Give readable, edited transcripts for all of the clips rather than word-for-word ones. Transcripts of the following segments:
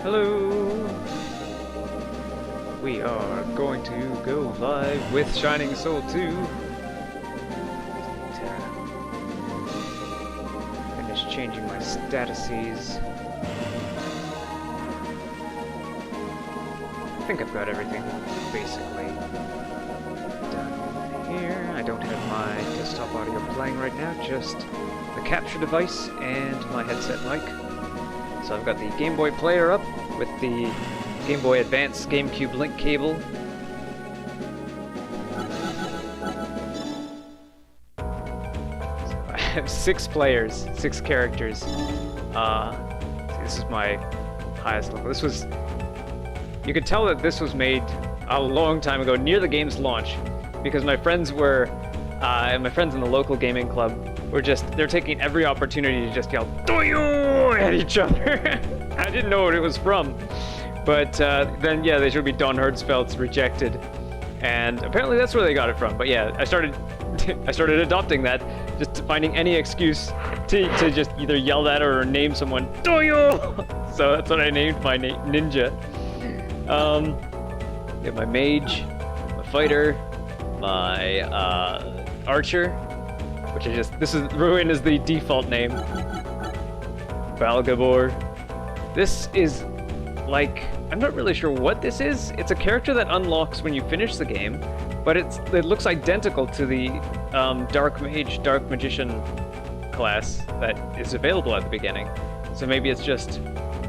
Hello! We are going to go live with Shining Soul 2. Finish changing my statuses. I think I've got everything basically done here. I don't have my desktop audio playing right now, just the capture device and my headset mic. So I've got the Game Boy player up with the Game Boy Advance GameCube link cable. So I have 6 players, 6 characters. This is my highest level. This was... You could tell that this was made a long time ago, near the game's launch, because my friends were... my friends in the local gaming club were they're taking every opportunity to just yell "Doyo!" at each other. I didn't know what it was from. But then, yeah, they showed me Don Hertzfeldt's Rejected. And apparently that's where they got it from. But yeah, I started adopting that, just finding any excuse to just either yell that or name someone "Doyo!" So that's what I named my ninja. Yeah, my mage, my fighter, my archer, which Ruin is the default name. Balgabor. This is like, I'm not really sure what this is. It's a character that unlocks when you finish the game, but it looks identical to the Dark Mage, Dark Magician class that is available at the beginning. So maybe it's just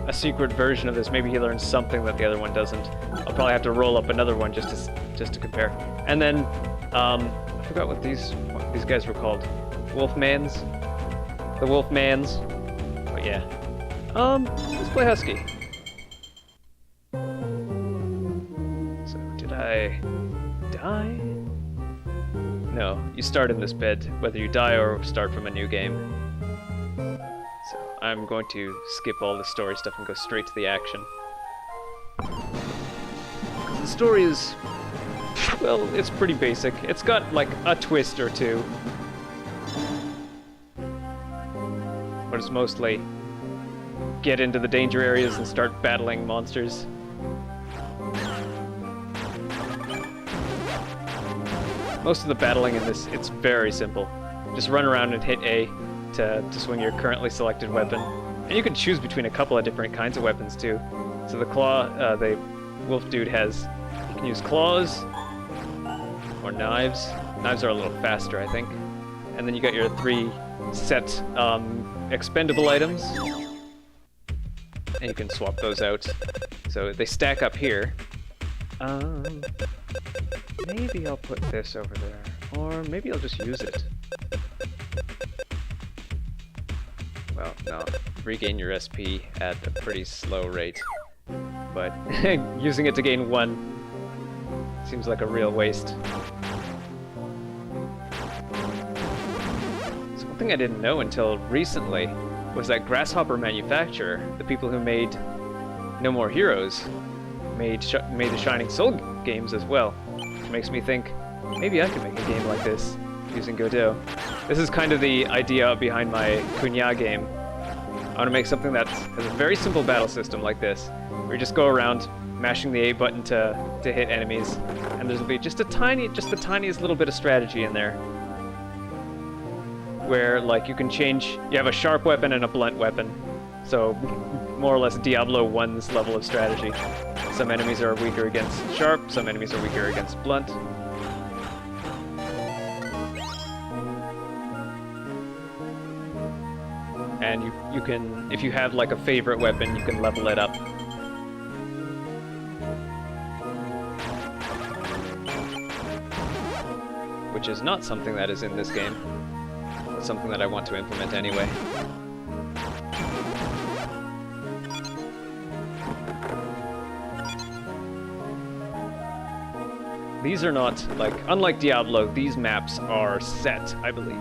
a secret version of this. Maybe he learns something that the other one doesn't. I'll probably have to roll up another one just to compare. And then I forgot what these guys were called. Wolfmans? The Wolfmans. But yeah. Let's play Husky. So, did I die? No, you start in this bed, whether you die or start from a new game. So, I'm going to skip all the story stuff and go straight to the action. The story is... well, it's pretty basic. It's got, like, a twist or two. But it's mostly get into the danger areas and start battling monsters. Most of the battling in this, it's very simple. Just run around and hit A to swing your currently selected weapon. And you can choose between a couple of different kinds of weapons, too. So the claw, the wolf dude has... you can use claws, or knives. Knives are a little faster, I think. And then you got your 3 set expendable items. And you can swap those out. So they stack up here. Maybe I'll put this over there. Or maybe I'll just use it. Well, no. Regain your SP at a pretty slow rate. But using it to gain 1 seems like a real waste. So one thing I didn't know until recently was that Grasshopper Manufacturer, the people who made No More Heroes, made the Shining Soul games as well. Which makes me think, maybe I could make a game like this using Godot. This is kind of the idea behind my Kunya game. I want to make something that has a very simple battle system like this, where you just go around mashing the A button to hit enemies, and there's be just the tiniest little bit of strategy in there. Where, like, you can change... you have a sharp weapon and a blunt weapon. So, more or less Diablo 1's level of strategy. Some enemies are weaker against sharp, some enemies are weaker against blunt. And you can... if you have, like, a favorite weapon, you can level it up. Which is not something that is in this game. Something that I want to implement anyway. These are not, like, unlike Diablo, these maps are set, I believe.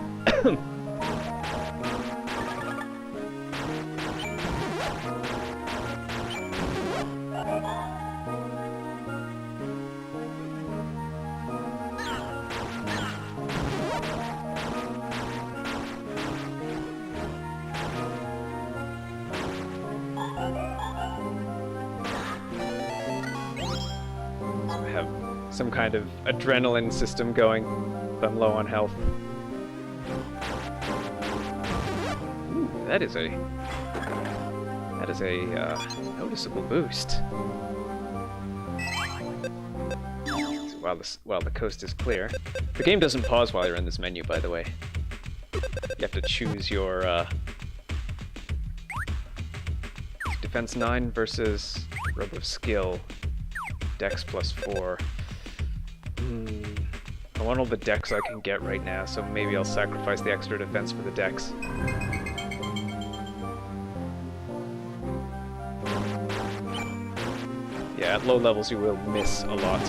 some kind of adrenaline system going if I'm low on health. Ooh, that is a noticeable boost. So while the coast is clear, the game doesn't pause while you're in this menu, by the way. You have to choose your defense 9 versus rub of skill, dex +4. I want all the dex I can get right now, so maybe I'll sacrifice the extra defense for the dex. Yeah, at low levels you will miss a lot.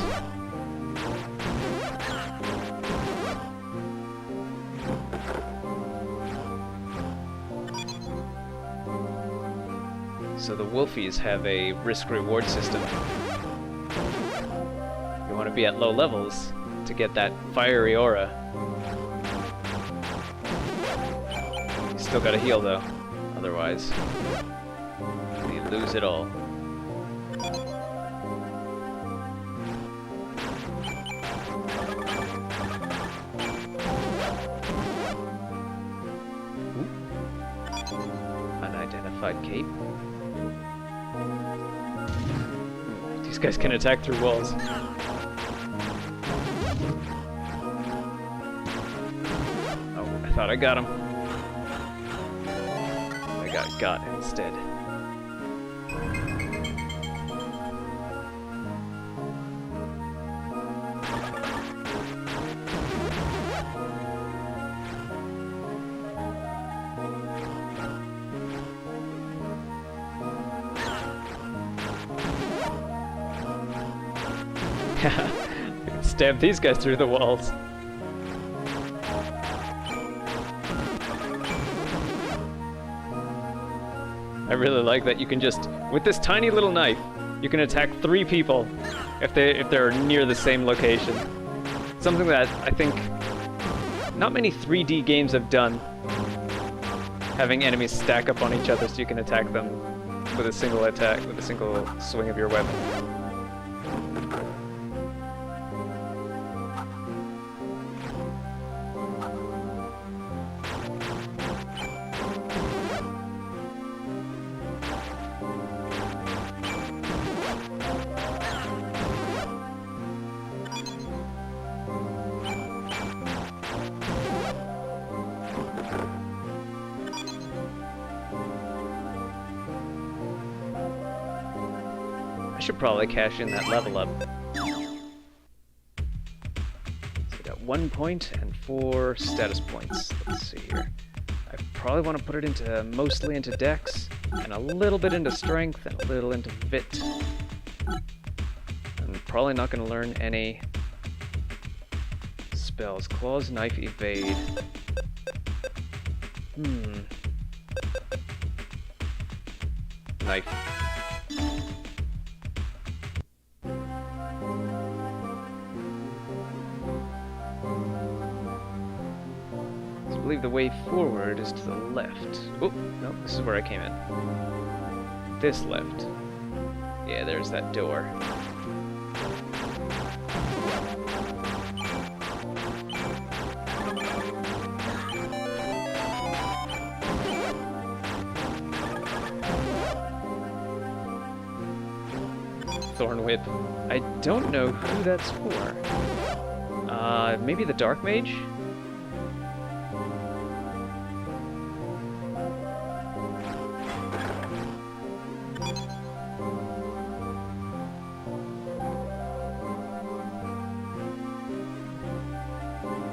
So the Wolfies have a risk-reward system. You want to be at low levels to get that fiery aura. You still gotta heal though, otherwise you lose it all. Unidentified cape. These guys can attack through walls. Oh, I thought I got him. I got instead. We can stab these guys through the walls. I really like that you can just, with this tiny little knife, you can attack 3 people if they're near the same location. Something that I think not many 3D games have done. Having enemies stack up on each other so you can attack them with a single attack, with a single swing of your weapon. I should probably cash in that level up. So I got 1 point and 4 status points. Let's see here. I probably want to put it into mostly into dex, and a little bit into strength, and a little into vit. I'm probably not going to learn any spells. Claws, knife, evade. Knife. I believe the way forward is to the left. Oh, no, this is where I came in. This left. Yeah, there's that door. Thorn Whip. I don't know who that's for. Maybe the Dark Mage?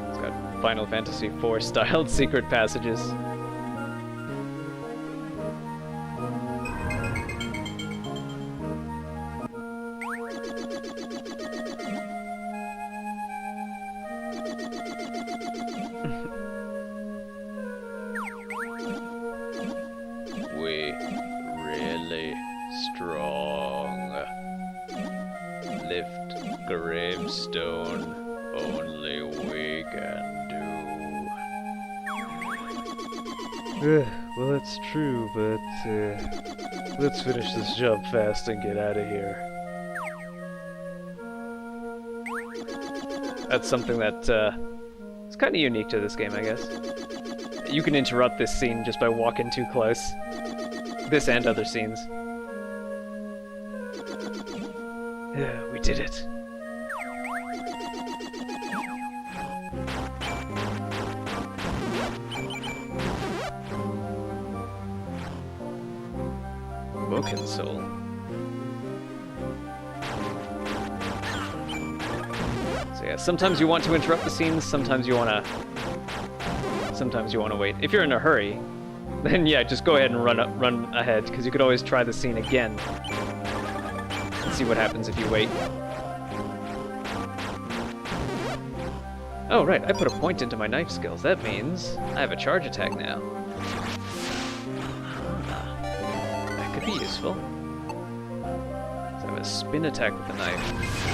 It's got Final Fantasy IV styled secret passages. We really strong. Lift gravestone, only we can do. Well, that's true, but let's finish this job fast and get out of here. That's something that is kind of unique to this game, I guess. You can interrupt this scene just by walking too close. This and other scenes. Yeah, we did it. Broken Soul. So yeah, sometimes you want to interrupt the scenes, sometimes you want to wait. If you're in a hurry, then yeah, just go ahead and run ahead, because you could always try the scene again and see what happens if you wait. Oh right, I put a point into my knife skills. That means I have a charge attack now. That could be useful. So I have a spin attack with the knife.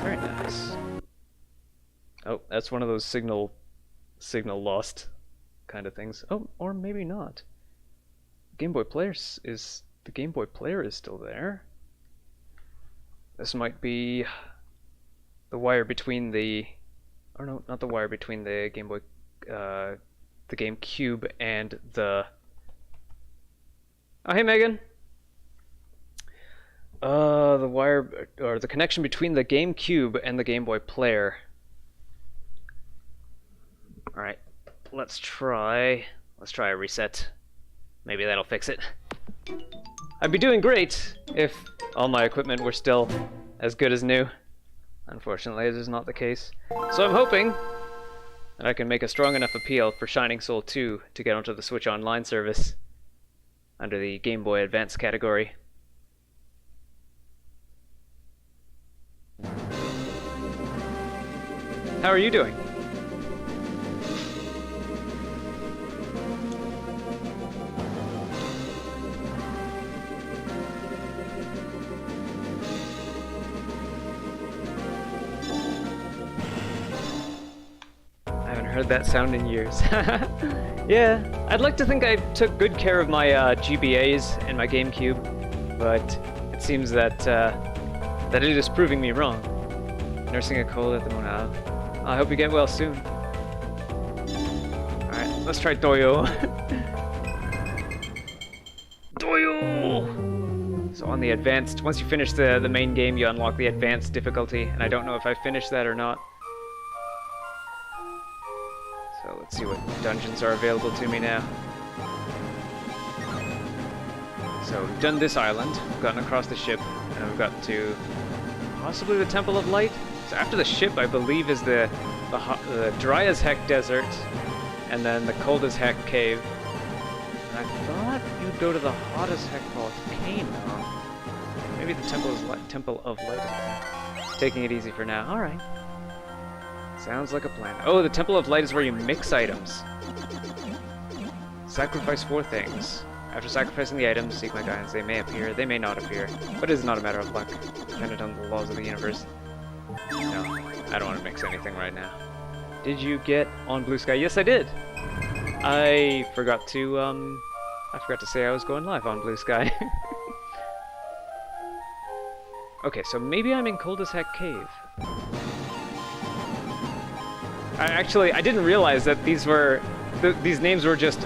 Very nice. Oh, that's one of those signal lost kind of things. Oh, or maybe not. The Game Boy Player is still there. This might be the wire between the, or no, not the wire between the Game Boy, the GameCube and the. Oh, hey Megan. The wire, or the connection between the GameCube and the Game Boy Player. Alright, let's try a reset. Maybe that'll fix it. I'd be doing great if all my equipment were still as good as new. Unfortunately, it is not the case. So I'm hoping that I can make a strong enough appeal for Shining Soul 2 to get onto the Switch Online service under the Game Boy Advance category. How are you doing? I haven't heard that sound in years. Yeah, I'd like to think I took good care of my GBAs and my GameCube, but it seems that it is proving me wrong. Nursing a cold at the moment. I hope you get well soon. Alright, let's try Doyo. Doyo! So on the advanced, once you finish the main game, you unlock the advanced difficulty, and I don't know if I finished that or not. So let's see what dungeons are available to me now. So we've done this island, we've gotten across the ship, and we've got to possibly the Temple of Light. So after the ship, I believe, is the dry as heck desert, and then the cold as heck cave. And I thought you'd go to the hot as heck volcano. Maybe the Temple of Light. Taking it easy for now. All right. Sounds like a plan. Oh, the Temple of Light is where you mix items. Sacrifice 4 things. After sacrificing the items, seek my guidance. They may appear, they may not appear, but it is not a matter of luck, dependent on the laws of the universe. No, I don't want to mix anything right now. Did you get on Blue Sky? Yes, I did. I forgot to say I was going live on Blue Sky. Okay, so maybe I'm in Cold as Heck Cave. I didn't realize that these names were just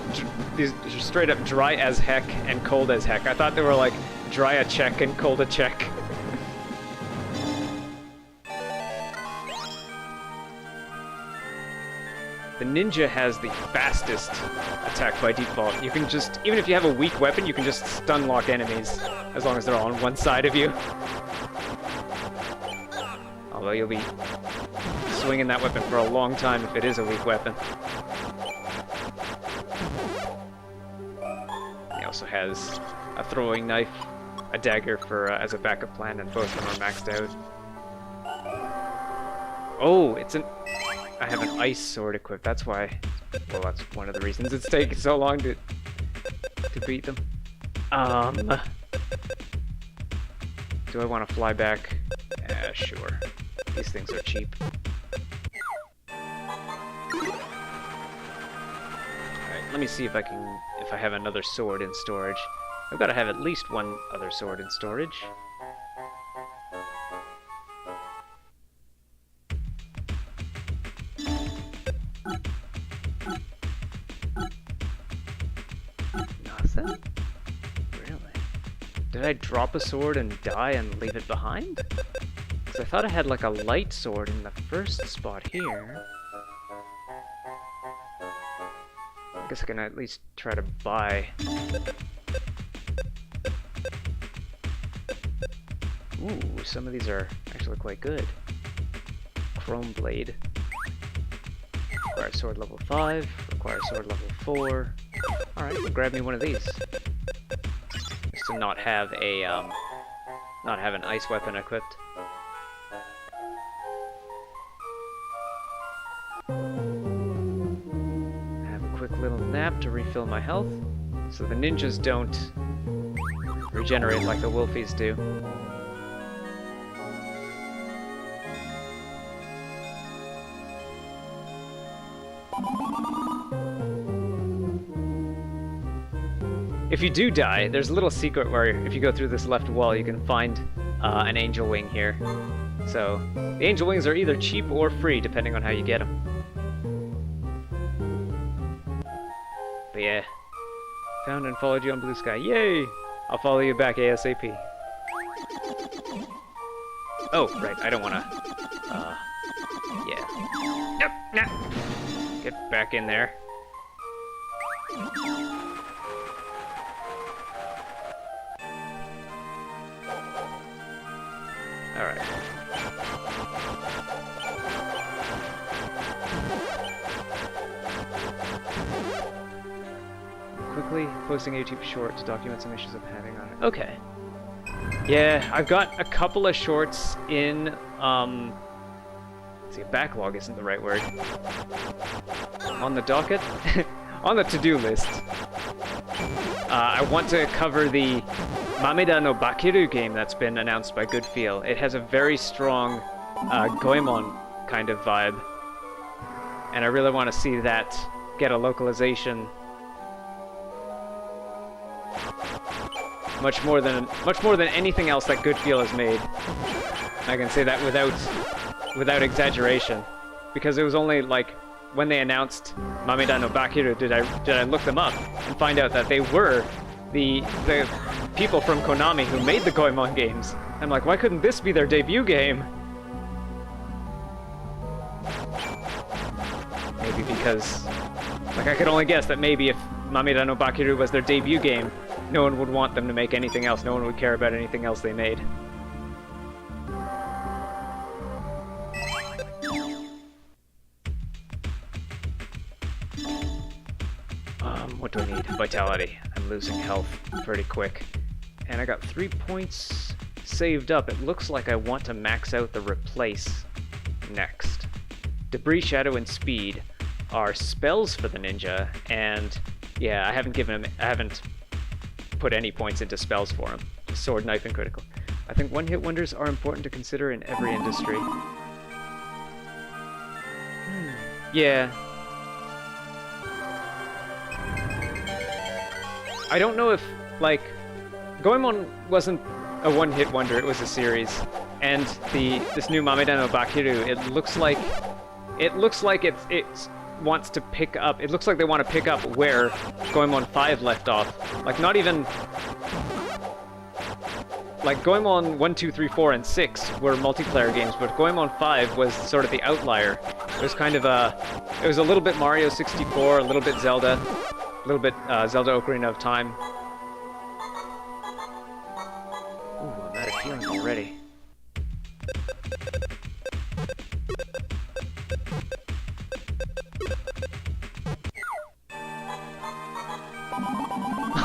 straight up dry as heck and cold as heck. I thought they were like dry a check and cold a check. The ninja has the fastest attack by default. You can just, even if you have a weak weapon, you can just stun lock enemies as long as they're on one side of you. Although you'll be swinging that weapon for a long time if it is a weak weapon. He also has a throwing knife, a dagger for as a backup plan, and both of them are maxed out. Oh, I have an ice sword equipped. That's why. Well, that's one of the reasons it's taken so long to beat them. Do I want to fly back? Sure. These things are cheap. Alright, let me see if I have another sword in storage. I've got to have at least one other sword in storage. Nothing? Really? Did I drop a sword and die and leave it behind? Because I thought I had like a light sword in the first spot here. I guess I can at least try to buy. Ooh, some of these are actually quite good. Chrome blade. Require sword level 5. Require sword level 4. Alright, well, grab me one of these. Just to not have a, not have an ice weapon equipped. Little nap to refill my health, so the ninjas don't regenerate like the wolfies do. If you do die, there's a little secret where if you go through this left wall, you can find an angel wing here. So the angel wings are either cheap or free, depending on how you get them. But yeah, found and followed you on Blue Sky. Yay! I'll follow you back ASAP. Oh, right, I don't wanna, yeah. Nope, nah. Get back in there. Alright. Quickly posting a YouTube short to document some issues I'm having on it. Okay. Yeah, I've got a couple of shorts in, let's see, backlog isn't the right word. On the docket? On the to-do list. I want to cover the Mameda no Bakiru game that's been announced by Good Feel. It has a very strong Goemon kind of vibe. And I really want to see that get a localization. Much more than anything else that Good Feel has made. I can say that without exaggeration, because it was only like when they announced Mameda no Bakiru did I look them up and find out that they were the people from Konami who made the Goemon games. I'm like, why couldn't this be their debut game? Maybe because, like, I could only guess that maybe if Mameda no Bakiru was their debut game, no one would want them to make anything else. No one would care about anything else they made. What do I need? Vitality. I'm losing health pretty quick. And I got 3 points saved up. It looks like I want to max out the replace next. Debris, Shadow, and Speed are spells for the ninja, and yeah, I haven't put any points into spells for him. Sword, knife, and critical. I think one-hit wonders are important to consider in every industry. Yeah. I don't know if, like, Goemon wasn't a one-hit wonder, it was a series. And this new Mameda no Bakiru, it looks like it wants to pick up, it looks like they want to pick up where Goemon 5 left off. Like, not even, like, Goemon 1, 2, 3, 4, and 6 were multiplayer games, but Goemon 5 was sort of the outlier. It was kind of it was a little bit Mario 64, a little bit Zelda, a little bit Zelda Ocarina of Time. Ooh, I'm out of healing already.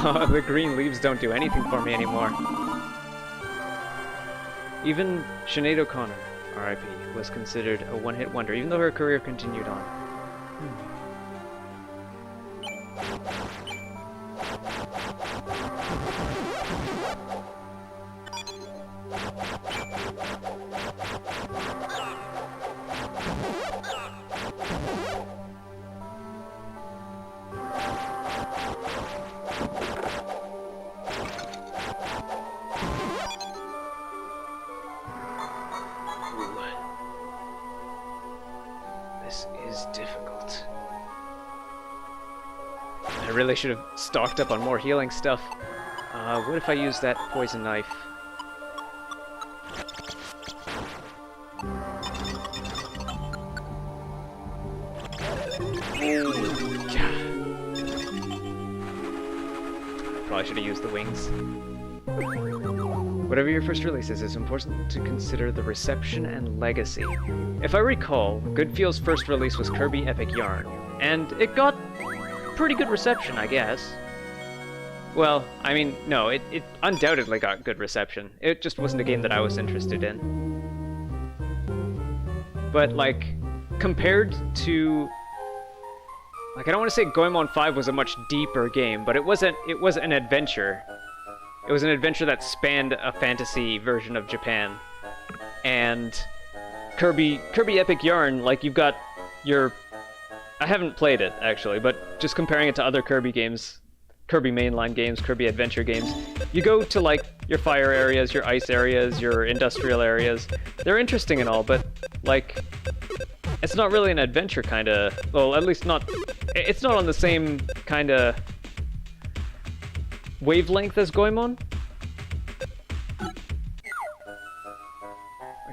The green leaves don't do anything for me anymore. Even Sinead O'Connor, R.I.P., was considered a one-hit wonder, even though her career continued on. really should have stocked up on more healing stuff. What if I use that poison knife? Probably should have used the wings. Whatever your first release is, it's important to consider the reception and legacy. If I recall, Goodfield's first release was Kirby Epic Yarn, and it got pretty good reception, I guess. Well, I mean, no, it undoubtedly got good reception. It just wasn't a game that I was interested in. But, like, compared to... Like, I don't want to say Goemon 5 was a much deeper game, but it was an adventure. It was an adventure that spanned a fantasy version of Japan. And Kirby Epic Yarn, like, you've got your... I haven't played it, actually, but just comparing it to other Kirby games, Kirby mainline games, Kirby adventure games, you go to, like, your fire areas, your ice areas, your industrial areas. They're interesting and all, but, like, it's not really an adventure kind of... Well, at least not... It's not on the same kind of wavelength as Goemon. Like,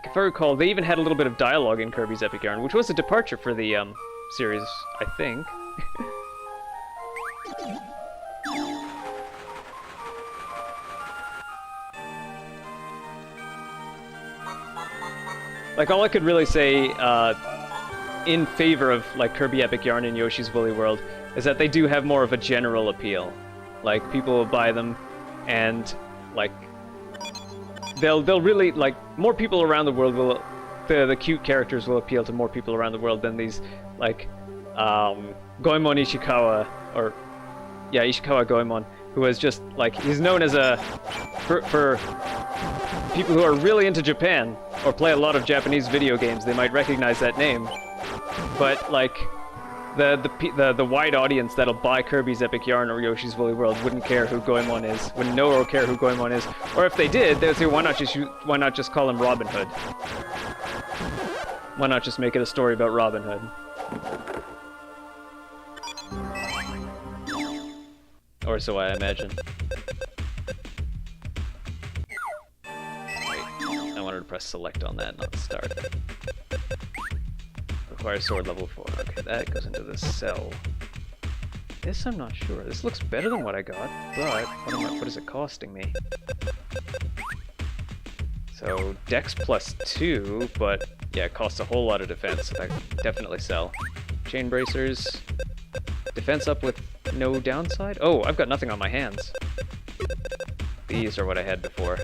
if I recall, they even had a little bit of dialogue in Kirby's Epic Yarn, which was a departure for the series, I think. Like, all I could really say in favor of, like, Kirby Epic Yarn and Yoshi's Woolly World is that they do have more of a general appeal. Like, people will buy them, and, like, they'll really, like, more people around the world will... The cute characters will appeal to more people around the world than these, like, Goemon Ishikawa, or... Yeah, Ishikawa Goemon, who is just, like, he's known as a... For people who are really into Japan, or play a lot of Japanese video games, they might recognize that name. But, like, the wide audience that'll buy Kirby's Epic Yarn or Yoshi's Woolly World wouldn't care who Goemon is, wouldn't know or care who Goemon is. Or if they did, they'd say, why not just call him Robin Hood? Why not just make it a story about Robin Hood? Or so I imagine. Wait, I wanted to press select on that, not start. Requires sword level 4. Okay, that goes into the cell. This I'm not sure. This looks better than what I got, but what is it costing me? So, Dex plus 2, but yeah, it costs a whole lot of defense, so that can definitely sell. Chain bracers. Defense up with no downside? Oh, I've got nothing on my hands. These are what I had before.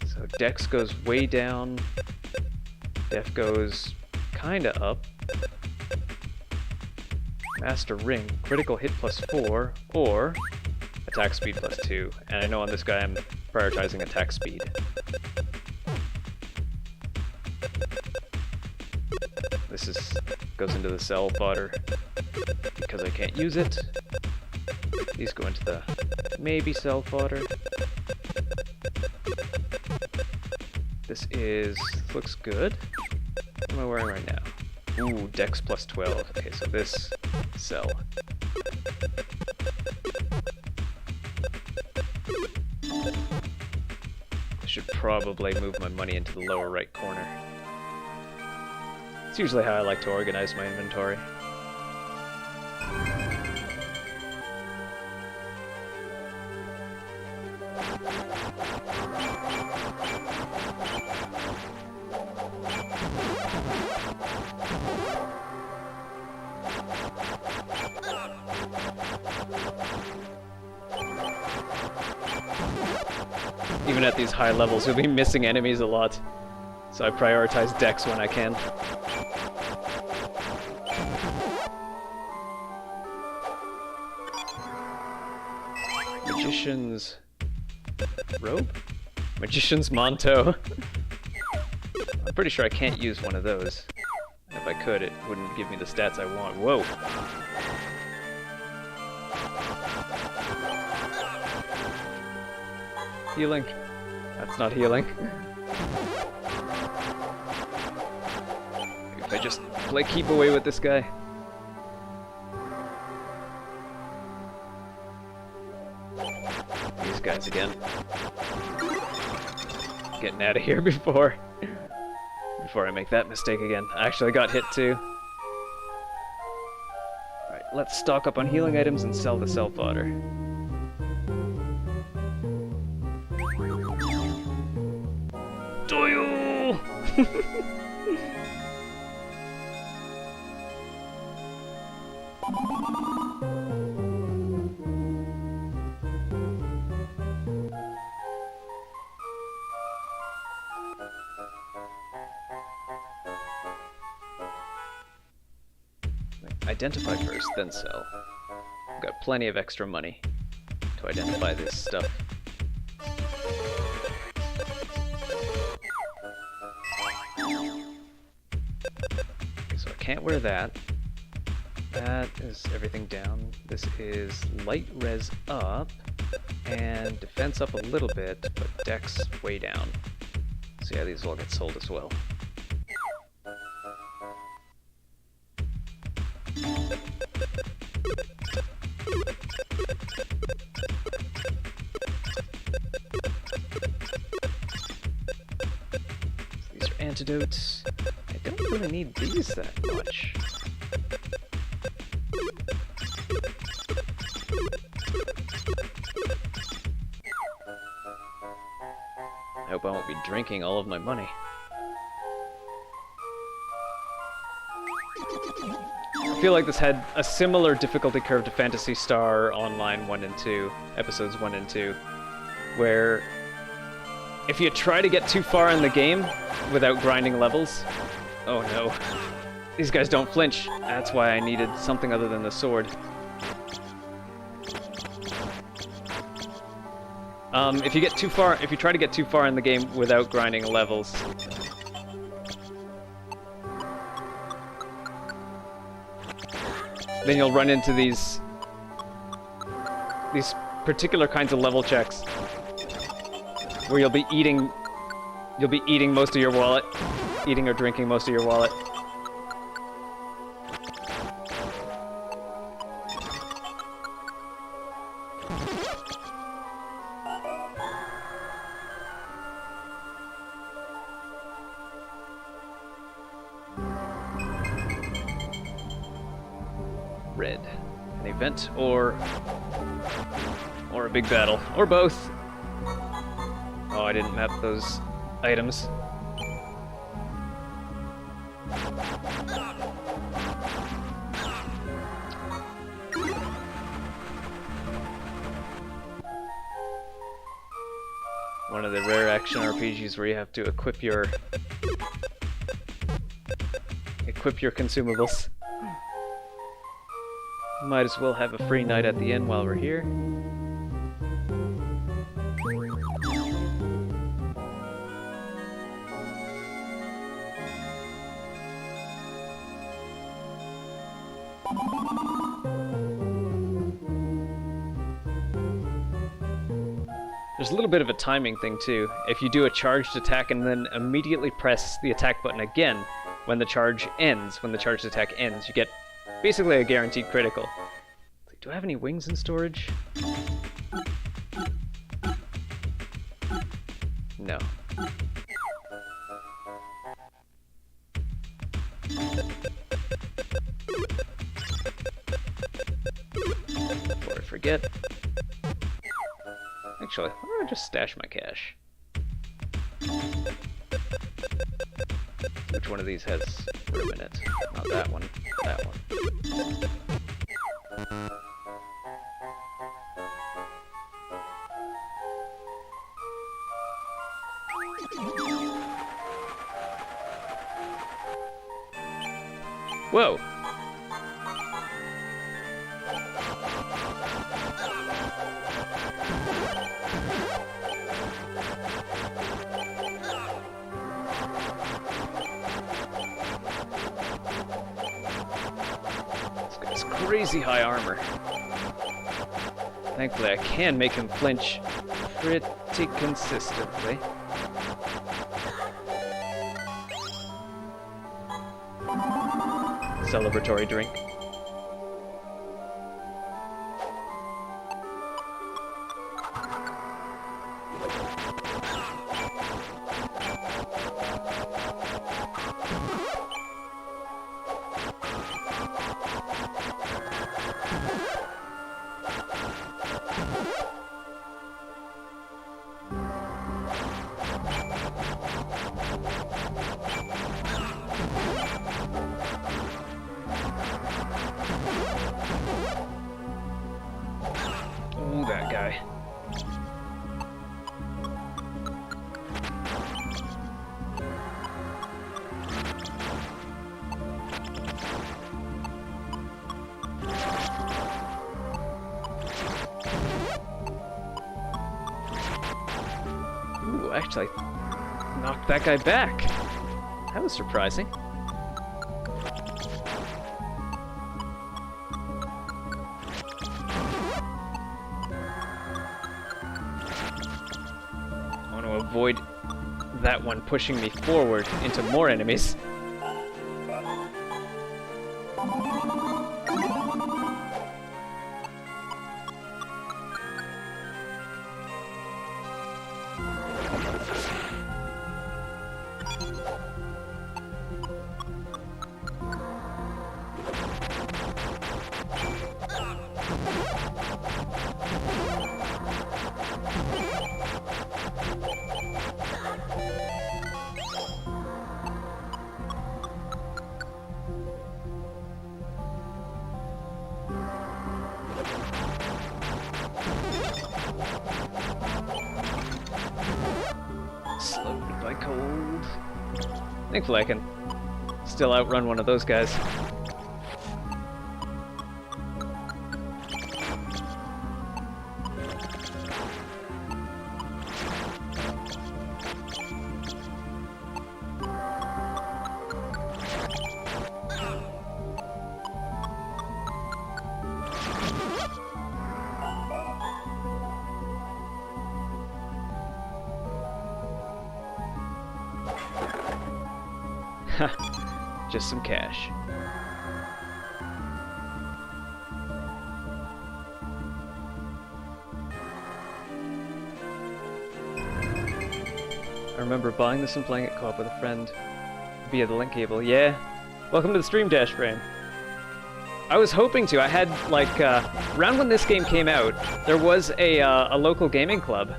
So Dex goes way down. Def goes kinda up. Master Ring, critical hit plus 4, or attack speed plus 2. And I know on this guy I'm prioritizing attack speed. This goes into the cell fodder because I can't use it. These go into the maybe cell fodder. This looks good. What am I wearing right now? Ooh, Dex plus 12. Okay, so this cell. I should probably move my money into the lower right corner. It's usually how I like to organize my inventory. Even at these high levels, you'll be missing enemies a lot. So I prioritize Dex when I can. Magician's robe? Magician's manto. I'm pretty sure I can't use one of those. If I could, it wouldn't give me the stats I want. Whoa! Healing. That's not healing. If I just play keep away with this guy. these guys again. Getting out of here before I make that mistake again. I actually got hit too. Alright, let's stock up on healing items and sell the self fodder. Do you? Identify first, then sell. I've got plenty of extra money to identify this stuff. Okay, so I can't wear that. That is everything down. This is light res up, and defense up a little bit, but dex way down. So yeah, these all get sold as well. These are antidotes. I don't really need these that much. I hope I won't be drinking all of my money. I feel like this had a similar difficulty curve to Phantasy Star Online 1 and 2, episodes 1 and 2, where if you try to get too far in the game without grinding levels, oh no, these guys don't flinch. That's why I needed something other than the sword. If you try to get too far in the game without grinding levels, then you'll run into these particular kinds of level checks where you'll be eating most of your wallet, eating or drinking most of your wallet. Red. An event or a big battle. Or both. Oh, I didn't map those items. One of the rare action RPGs where you have to equip your consumables. Might as well have a free night at the inn while we're here. There's a little bit of a timing thing too. If you do a charged attack and then immediately press the attack button again when the charged attack ends, you get basically a guaranteed critical. Do I have any wings in storage? No. Before I forget. Actually, why don't I just stash my cash? Which one of these has room in it? Not that one. That one. Whoa! This guy's crazy high armor. Thankfully, I can make him flinch pretty consistently. Celebratory drink. guy. Ooh, actually knocked that guy back. That was surprising. I want to avoid that one pushing me forward into more enemies. Slowed by cold. Thankfully I can still outrun one of those guys. Just some cash. I remember buying this and playing it co-op with a friend via the link cable. Yeah. Welcome to the stream, Dash Frame. I was hoping to. I had, like, around when this game came out, there was a local gaming club.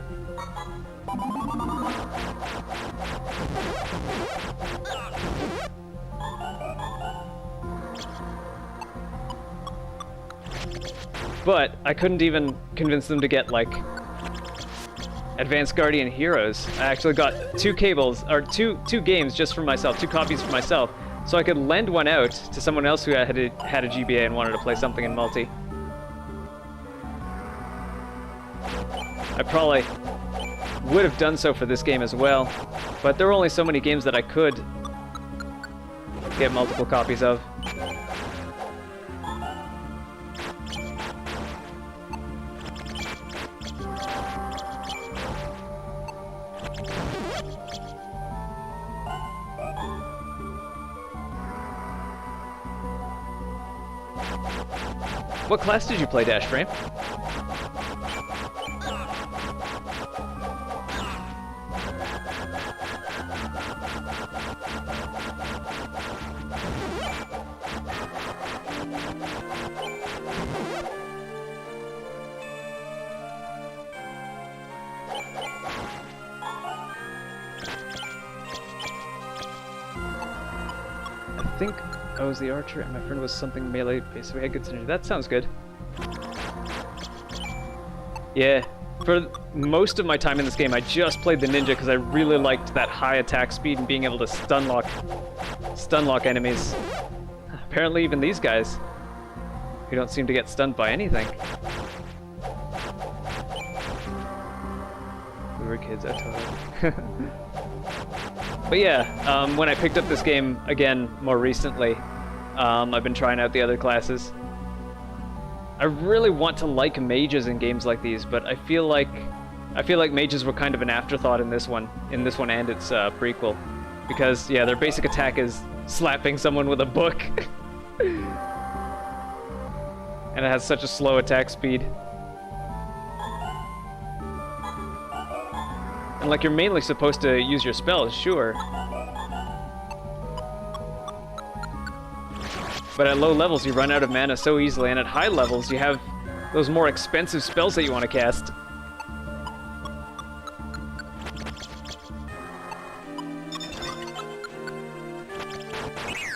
But I couldn't even convince them to get, like, Advanced Guardian Heroes. I actually got two games just for myself, 2 copies for myself, so I could lend one out to someone else who had a GBA and wanted to play something in multi. I probably would have done so for this game as well, but there were only so many games that I could get multiple copies of. What class did you play, Dash Frame? I think I was the archer and my friend was something melee based, so we had good synergy. That sounds good. Yeah, for most of my time in this game, I just played the ninja because I really liked that high attack speed and being able to stun lock enemies. Apparently even these guys, who don't seem to get stunned by anything. We were kids, I told you. But yeah, when I picked up this game again more recently, I've been trying out the other classes. I really want to like mages in games like these, but I feel like mages were kind of an afterthought in this one and its prequel, because yeah, their basic attack is slapping someone with a book, and it has such a slow attack speed. And like, you're mainly supposed to use your spells, sure. But at low levels, you run out of mana so easily, and at high levels, you have those more expensive spells that you want to cast.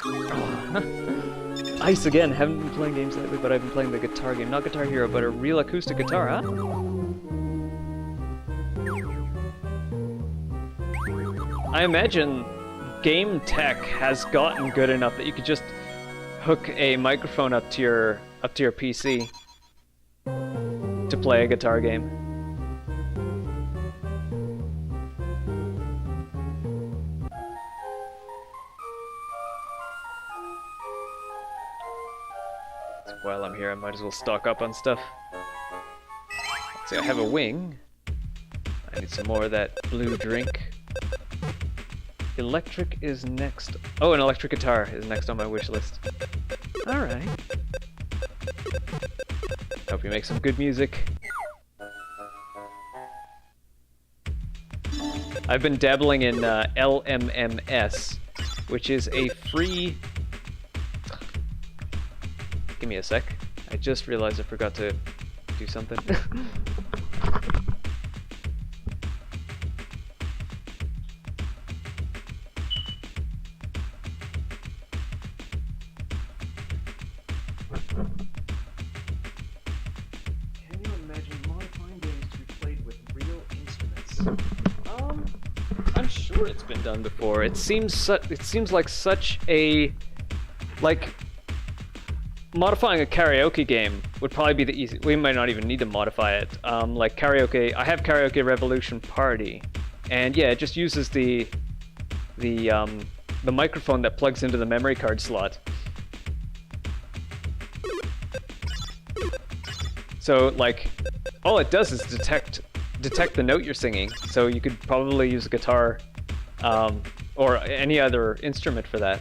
Oh. Ice again. Haven't been playing games lately, but I've been playing the guitar game. Not Guitar Hero, but a real acoustic guitar, huh? I imagine game tech has gotten good enough that you could just hook a microphone up to your PC to play a guitar game. So while I'm here, I might as well stock up on stuff. Let's see, I have a wing. I need some more of that blue drink. Electric is next. Oh, an electric guitar is next on my wish list. Alright. Hope you make some good music. I've been dabbling in LMMS, which is a free... Give me a sec. I just realized I forgot to do something. I'm sure it's been done before. It seems like such a modifying a karaoke game would probably be the easy. We might not even need to modify it. Like karaoke, I have Karaoke Revolution Party, and yeah, it just uses the microphone that plugs into the memory card slot. So like, all it does is detect the note you're singing, so you could probably use a guitar or any other instrument for that.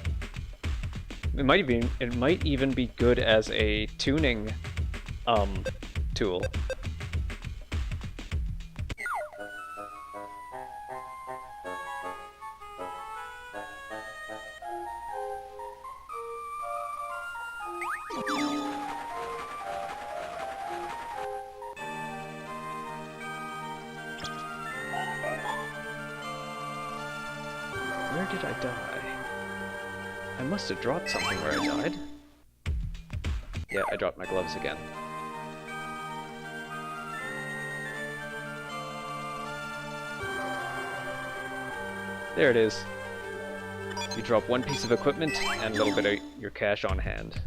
It might even be good as a tuning tool. Where did I die? I must have dropped something where I died. Yeah, I dropped my gloves again. There it is. You drop one piece of equipment and a little bit of your cash on hand.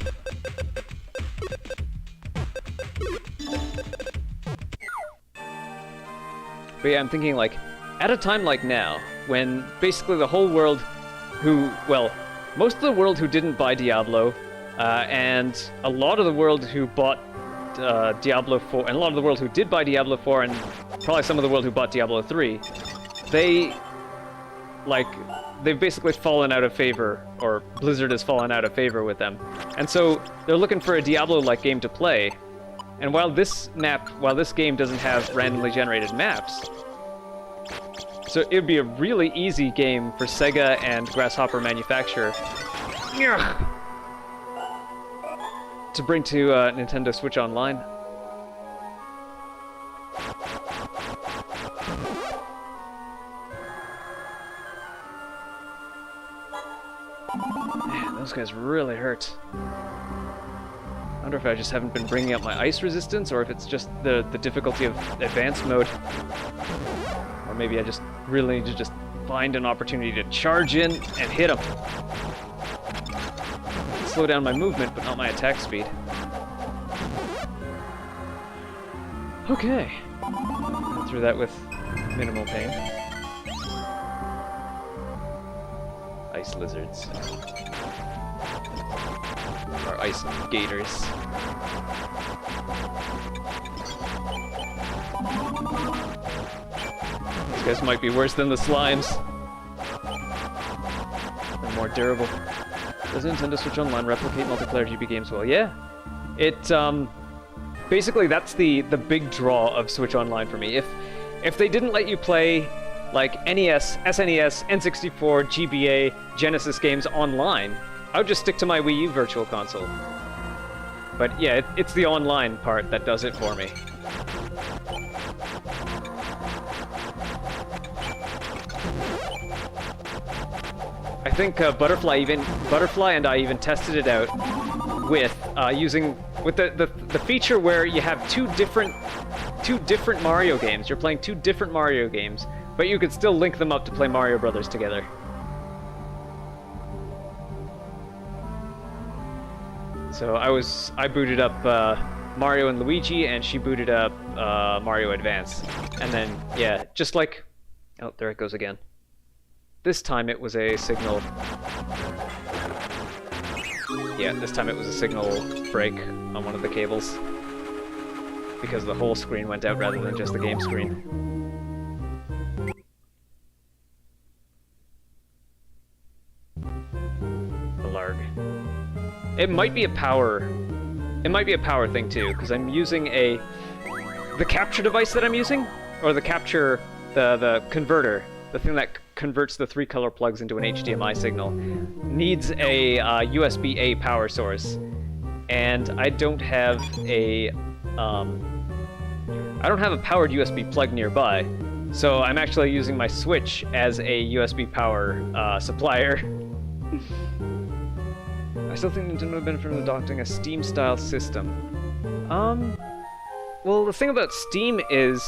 But yeah, I'm thinking like, at a time like now, when basically the whole world most of the world who didn't buy Diablo, and a lot of the world who bought Diablo 4, and a lot of the world who did buy Diablo 4, and probably some of the world who bought Diablo 3, they've basically fallen out of favor, or Blizzard has fallen out of favor with them. And so they're looking for a Diablo-like game to play. And while this game doesn't have randomly generated maps, so it would be a really easy game for Sega and Grasshopper Manufacturer to bring to Nintendo Switch Online. Man, those guys really hurt. I wonder if I just haven't been bringing up my ice resistance, or if it's just the difficulty of advanced mode. Or maybe I just really need to just find an opportunity to charge in and hit them. Slow down my movement, but not my attack speed. Okay. Got through that with minimal pain. Ice lizards. Or ice gators. These guys might be worse than the slimes. They're more durable. Does Nintendo Switch Online replicate multiplayer GB games well? Yeah. It, basically that's the big draw of Switch Online for me. If they didn't let you play, like, NES, SNES, N64, GBA, Genesis games online, I would just stick to my Wii U Virtual Console. But yeah, it's the online part that does it for me. I think Butterfly and I even tested it out with using the feature where you have two different Mario games. You're playing two different Mario games But you could still link them up to play Mario Brothers together. So I booted up Mario and Luigi, and she booted up Mario Advance. And then, yeah, just like... Oh, there it goes again. This time it was a signal... Yeah, this time it was a signal break on one of the cables. Because the whole screen went out rather than just the game screen. The larg. It might be a power... It might be a power thing too, because I'm using the capture device that I'm using, or the capture... the converter, the thing that converts the 3 color plugs into an HDMI signal, needs a USB-A power source, and I don't have a powered USB plug nearby, so I'm actually using my Switch as a USB power supplier. I still think Nintendo would benefit from adopting a Steam-style system. Well, the thing about Steam is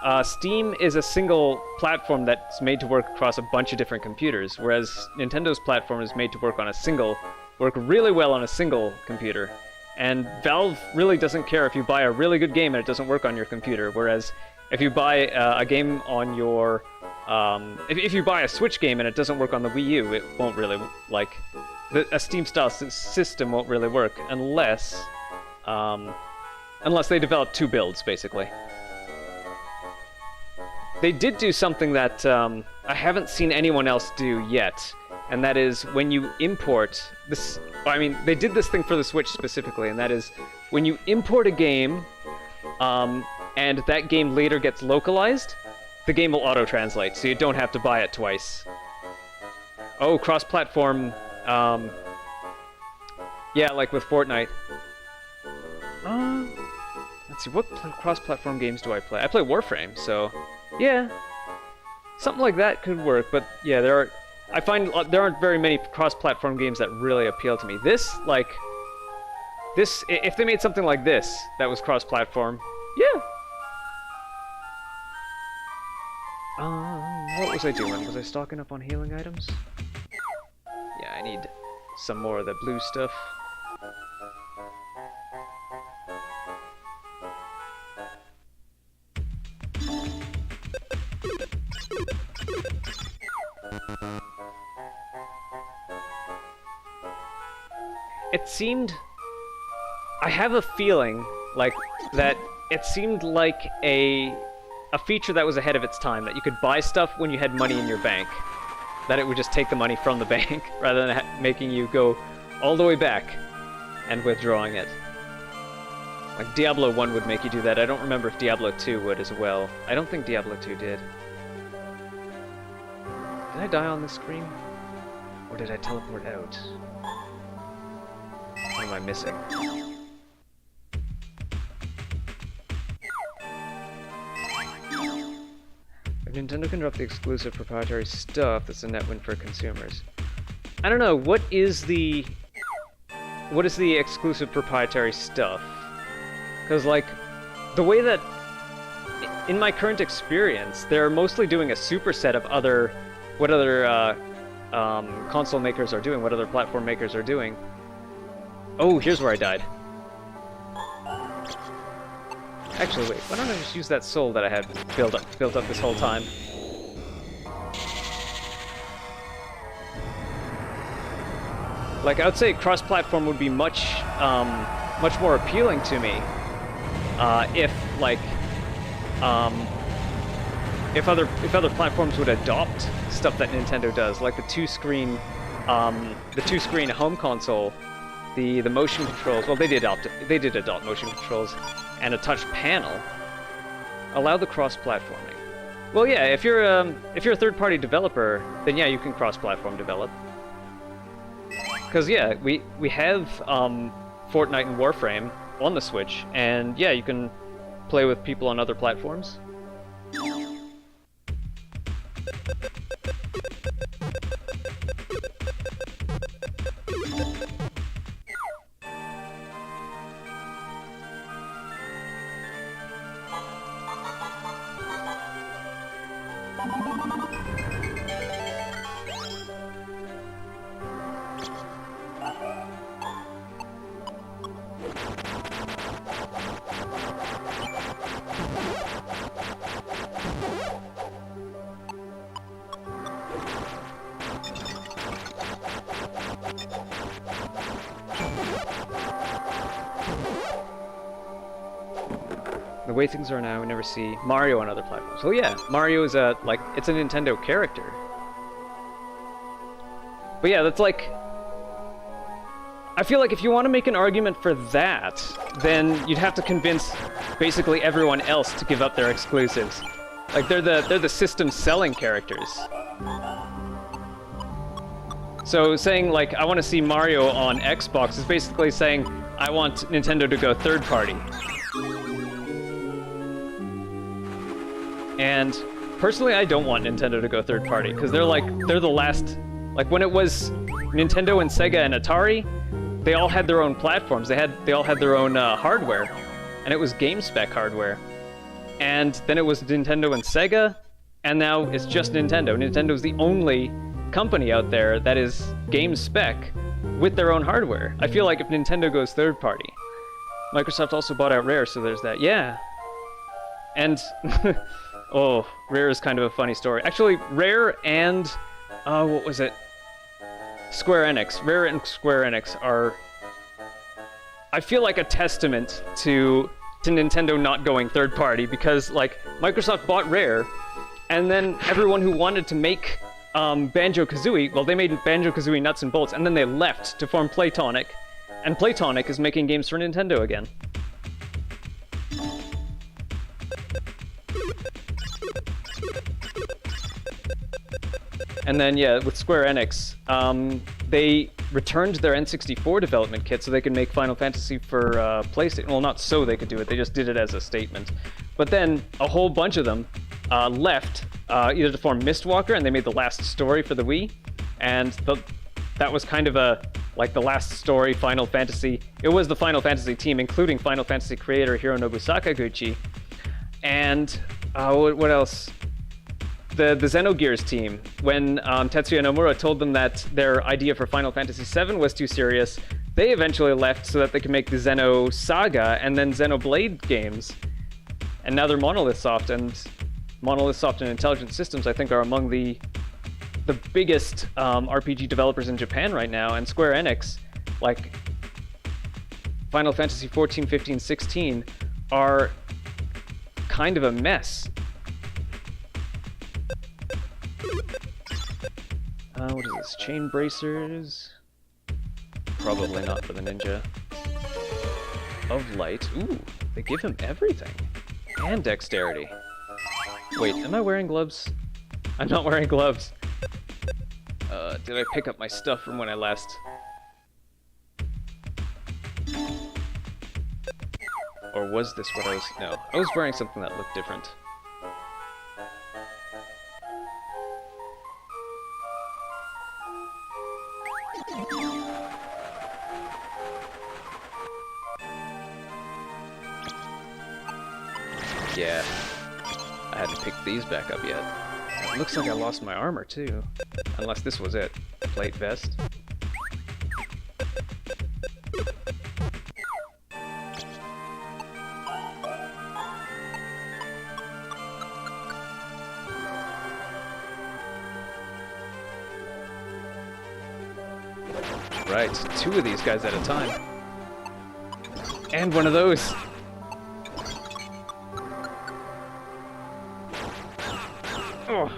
a single platform that's made to work across a bunch of different computers, whereas Nintendo's platform is made to work really well on a single computer. And Valve really doesn't care if you buy a really good game and it doesn't work on your computer, whereas if you buy a game on your... if you buy a Switch game and it doesn't work on the Wii U, it won't really, like... A Steam-style system won't really work unless... unless they develop 2 builds, basically. They did do something that I haven't seen anyone else do yet, and that is when you import this... I mean, they did this thing for the Switch specifically, and that is when you import a game, and that game later gets localized, the game will auto-translate, so you don't have to buy it twice. Oh, cross-platform... yeah, like with Fortnite. Let's see, what cross-platform games do I play? I play Warframe, so... Yeah, something like that could work, but yeah, I find there aren't very many cross-platform games that really appeal to me. This, if they made something like this that was cross-platform, yeah. What was I doing? Was I stocking up on healing items? Yeah, I need some more of the blue stuff. It seemed... I have a feeling, like, that it seemed like a feature that was ahead of its time, that you could buy stuff when you had money in your bank. That it would just take the money from the bank, rather than making you go all the way back and withdrawing it. Like, Diablo 1 would make you do that. I don't remember if Diablo 2 would as well. I don't think Diablo 2 did. Did I die on this screen? Or did I teleport out? What am I missing? If Nintendo can drop the exclusive proprietary stuff, that's a net win for consumers. I don't know, what is the exclusive proprietary stuff? Because, like, the way that... In my current experience, they're mostly doing a superset of what other console makers are doing, what other platform makers are doing. Oh, here's where I died. Actually, wait, why don't I just use that soul that I had built up this whole time? Like, I would say cross-platform would be much more appealing to me if other platforms would adopt stuff that Nintendo does, like the two-screen home console. The motion controls, well, they did adopt motion controls, and a touch panel. Allow the cross-platforming. Well, yeah, if you're a third-party developer, then yeah, you can cross-platform develop. Because yeah, we have Fortnite and Warframe on the Switch, and yeah, you can play with people on other platforms. The way things are now, we never see Mario on other platforms. Well, yeah, Mario is it's a Nintendo character. But yeah, that's like... I feel like if you want to make an argument for that, then you'd have to convince basically everyone else to give up their exclusives. Like, they're the system selling characters. So saying, like, I want to see Mario on Xbox is basically saying, I want Nintendo to go third party. And personally, I don't want Nintendo to go third party, because they're the last... Like, when it was Nintendo and Sega and Atari, they all had their own platforms. They all had their own hardware, and it was game spec hardware. And then it was Nintendo and Sega, and now it's just Nintendo. Nintendo's the only company out there that is game spec with their own hardware. I feel like if Nintendo goes third party... Microsoft also bought out Rare, so there's that. Yeah. And... oh, Rare is kind of a funny story. Actually, Rare and... what was it? Square Enix. Rare and Square Enix are... I feel like a testament to Nintendo not going third party, because, like, Microsoft bought Rare, and then everyone who wanted to make Banjo-Kazooie, well, they made Banjo-Kazooie Nuts and Bolts, and then they left to form Playtonic, and Playtonic is making games for Nintendo again. And then, yeah, with Square Enix, they returned their N64 development kit so they could make Final Fantasy for PlayStation. Well, not so they could do it, they just did it as a statement. But then, a whole bunch of them left, either to form Mistwalker, and they made the last story for the Wii, and that was kind of the last story Final Fantasy. It was the Final Fantasy team, including Final Fantasy creator Hironobu Sakaguchi. And, what else? The Xenogears team, when Tetsuya Nomura told them that their idea for Final Fantasy VII was too serious, they eventually left so that they could make the Xeno Saga and then Xenoblade games. And now they're Monolith Soft, and Monolith Soft and Intelligent Systems, I think, are among the biggest RPG developers in Japan right now, and Square Enix, like Final Fantasy 14, 15, 16, are kind of a mess. What is this? Chain bracers? Probably not for the ninja. Of light. Ooh, they give him everything. And dexterity. Wait, am I wearing gloves? I'm not wearing gloves. Did I pick up my stuff from when I last... Or was this what I was... No, I was wearing something that looked different. Yeah, I hadn't picked these back up yet. It looks like I lost my armor too. Unless this was it. Plate vest. Right, 2 of these guys at a time. And one of those. Oh.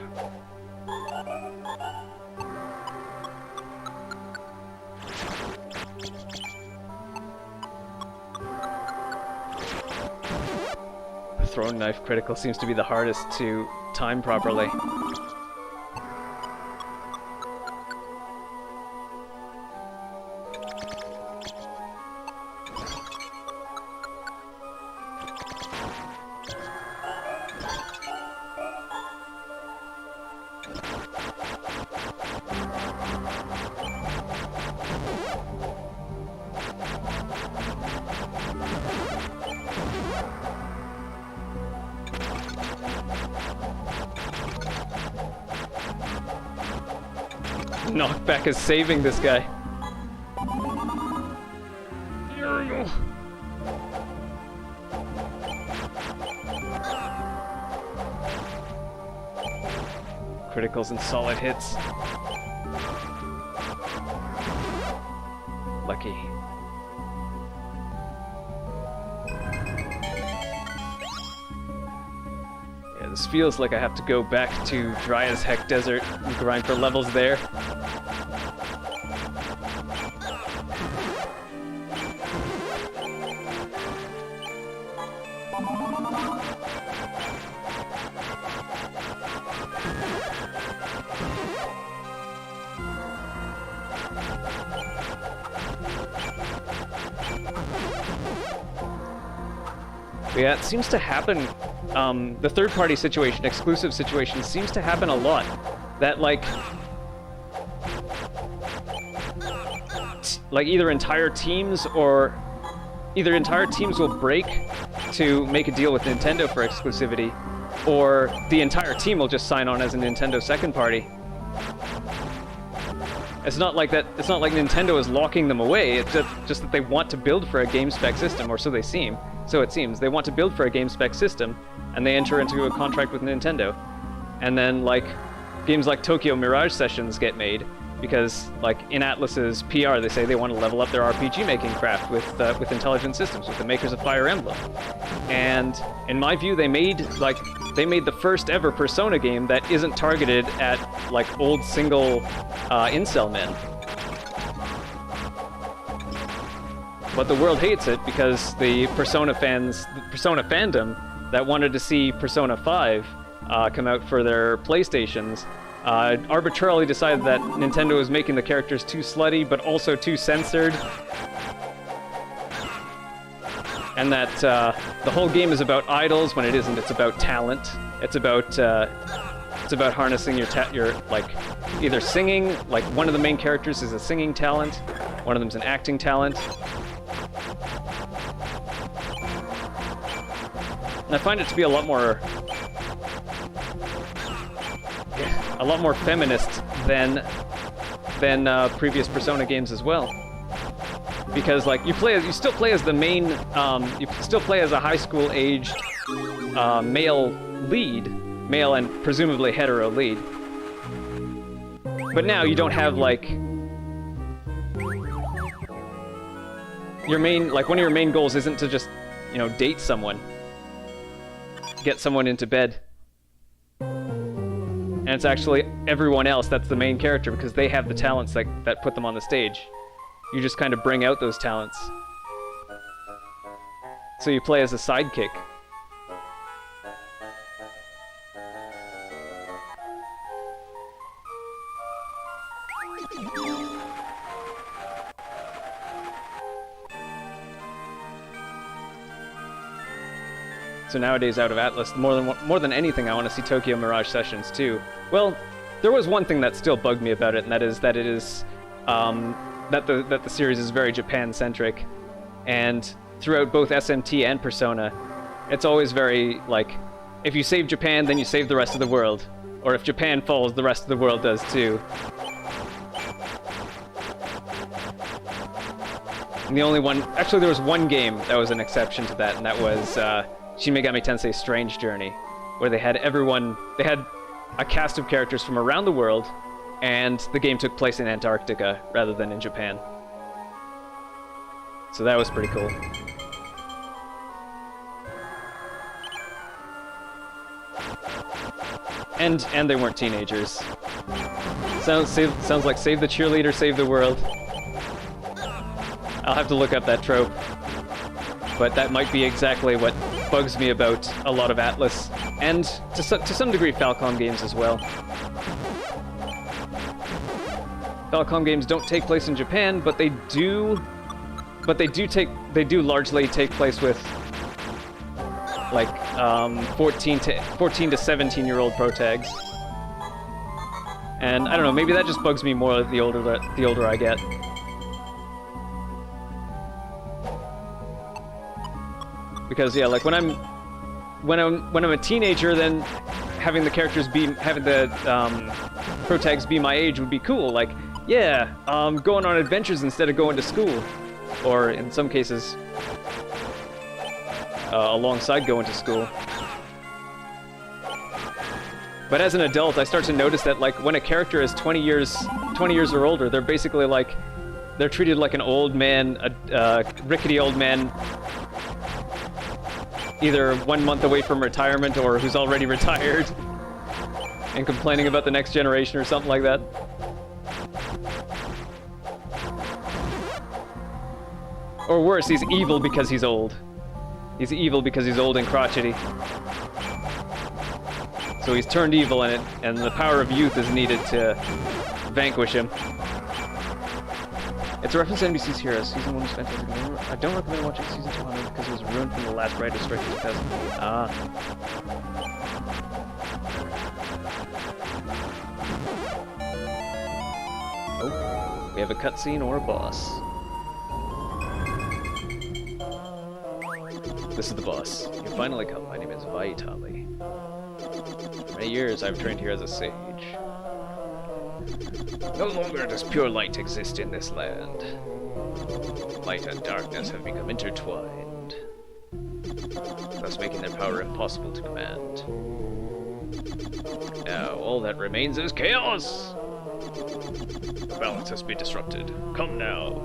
Throwing knife critical seems to be the hardest to time properly. Knockback is saving this guy. Criticals and solid hits. Lucky. Yeah, this feels like I have to go back to Dry as Heck Desert and grind for levels there. Yeah, it seems to happen, the third-party situation, exclusive situation, seems to happen a lot. That, like either entire teams will break to make a deal with Nintendo for exclusivity, or the entire team will just sign on as a Nintendo second party. It's not like that. It's not like Nintendo is locking them away. It's just that they want to build for a game spec system, or so they seem. So it seems they want to build for a game spec system, and they enter into a contract with Nintendo, and then like games like Tokyo Mirage Sessions get made because, like, in Atlus's PR, they say they want to level up their RPG making craft with Intelligent Systems, with the makers of Fire Emblem. And in my view, they made the first ever Persona game that isn't targeted at like old single incel men. But the world hates it because the Persona fandom that wanted to see Persona 5 come out for their PlayStations arbitrarily decided that Nintendo was making the characters too slutty, but also too censored. And that the whole game is about idols when it isn't. It's about talent. It's about harnessing your like either singing, like one of the main characters is a singing talent, one of them's an acting talent. And I find it to be a lot more feminist than previous Persona games as well. Because like you still play as the main, you still play as a high school aged male and presumably hetero lead. But now you don't have like your main, like one of your main goals isn't to just, you know, date someone, get someone into bed. And it's actually everyone else that's the main character because they have the talents that put them on the stage. You just kind of bring out those talents. So you play as a sidekick. So nowadays, out of Atlus, more than anything, I want to see Tokyo Mirage Sessions too. Well, there was one thing that still bugged me about it, and that is that the series is very Japan-centric, and throughout both SMT and Persona, it's always very like, if you save Japan, then you save the rest of the world, or if Japan falls, the rest of the world does too. And the only one, actually, there was one game that was an exception to that, and that was Shin Megami Tensei Strange Journey, where they had a cast of characters from around the world, and the game took place in Antarctica rather than in Japan. So that was pretty cool. And they weren't teenagers. Sounds like Save the Cheerleader, Save the World. I'll have to look up that trope. But that might be exactly what bugs me about a lot of Atlus, and to some degree Falcom games as well. Falcom games don't take place in Japan, but they do largely take place with like 14 to 17-year-old protags. And I don't know, maybe that just bugs me more the older I get. Because yeah, like when I'm a teenager, then having the characters be protags be my age would be cool. Like, yeah, going on adventures instead of going to school. Or, in some cases, alongside going to school. But as an adult, I start to notice that, like, when a character is 20 years or older, they're basically like, they're treated like an old man, a rickety old man, either 1 month away from retirement or who's already retired and complaining about the next generation or something like that. Or worse, he's evil because he's old. He's evil because he's old and crotchety. So he's turned evil in it, and the power of youth is needed to vanquish him. It's a reference to NBC's Heroes. Season 1 was fantastic. I don't recommend watching Season 200 because it was ruined from the last writer strike in 2000. Ah. Oh, we have a cutscene or a boss. This is the boss. You finally come. My name is Vitali. For many years I've trained here as a sage. No longer does pure light exist in this land. Light and darkness have become intertwined, thus making their power impossible to command. Now all that remains is chaos! Balance has been disrupted. Come now.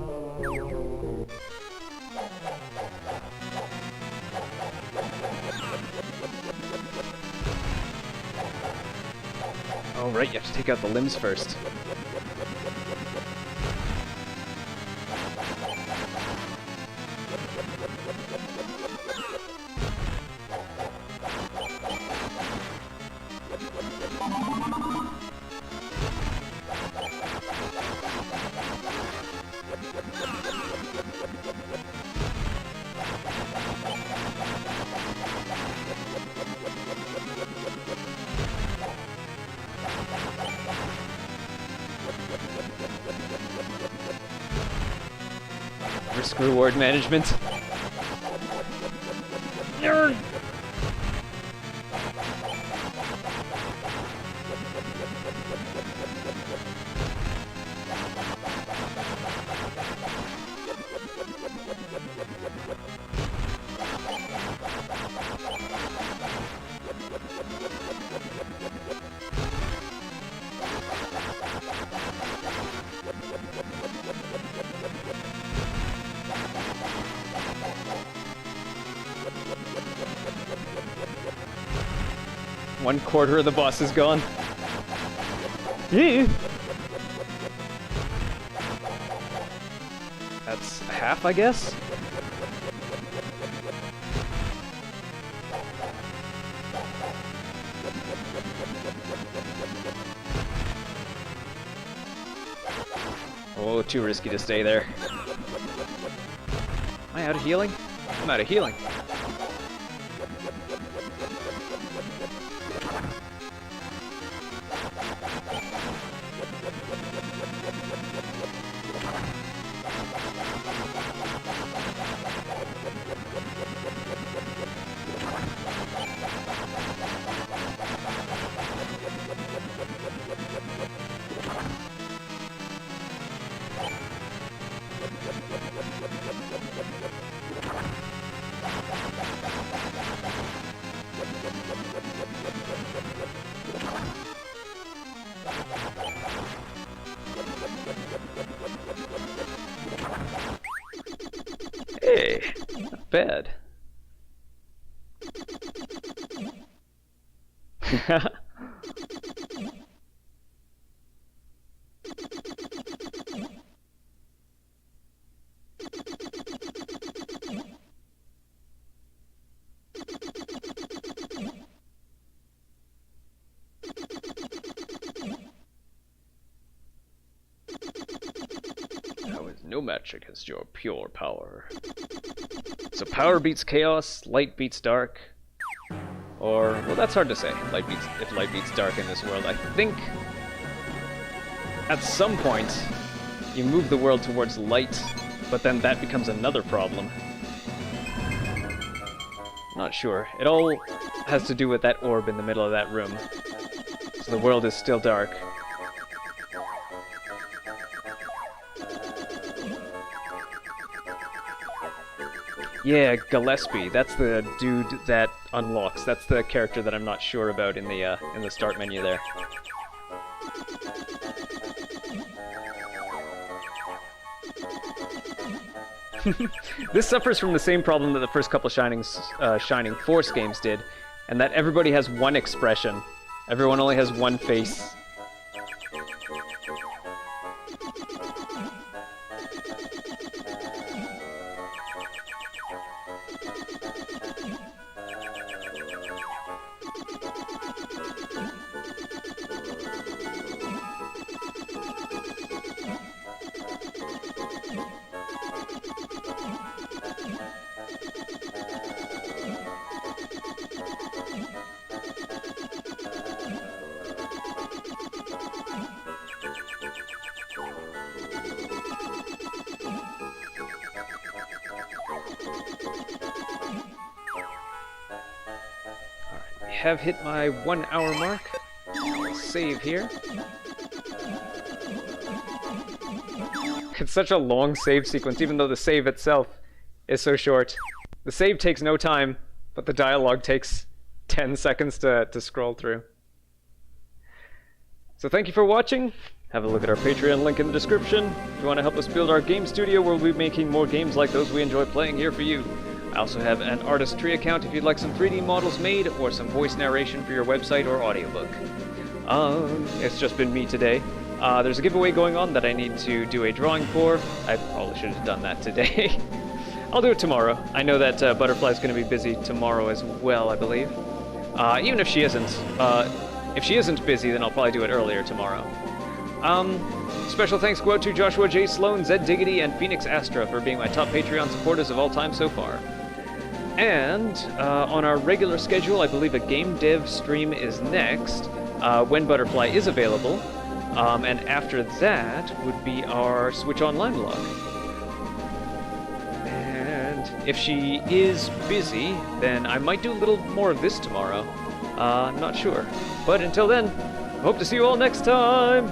Oh, right, you have to take out the limbs first. Risk reward management. Nerd. One quarter of the boss is gone. Yeah. That's half, I guess? Oh, too risky to stay there. Am I out of healing? I'm out of healing. Hey, not bad. No match against your pure power. So power beats chaos, light beats dark, or, well, that's hard to say. If light beats dark in this world. I think at some point you move the world towards light, but then that becomes another problem. Not sure. It all has to do with that orb in the middle of that room. So the world is still dark. Yeah, Gillespie. That's the dude that unlocks. That's the character that I'm not sure about in the start menu there. This suffers from the same problem that the first couple Shining Force games did, and that everybody has one expression. Everyone only has one face. Have hit my 1 hour mark. I'll save here. It's such a long save sequence, even though the save itself is so short. The save takes no time, but the dialogue takes 10 seconds to scroll through. So thank you for watching. Have a look at our Patreon link in the description. If you want to help us build our game studio, we'll be making more games like those we enjoy playing here for you. I also have an Artistry account if you'd like some 3D models made or some voice narration for your website or audiobook. It's just been me today. There's a giveaway going on that I need to do a drawing for. I probably should have done that today. I'll do it tomorrow. I know that Butterfly's going to be busy tomorrow as well, I believe. Even if she isn't. If she isn't busy, then I'll probably do it earlier tomorrow. Special thanks go out to Joshua J. Sloan, Zed Diggity, and Phoenix Astra for being my top Patreon supporters of all time so far. And on our regular schedule, I believe a game dev stream is next, when Butterfly is available. And after that would be our Switch Online vlog. And if she is busy, then I might do a little more of this tomorrow. I'm not sure. But until then, hope to see you all next time!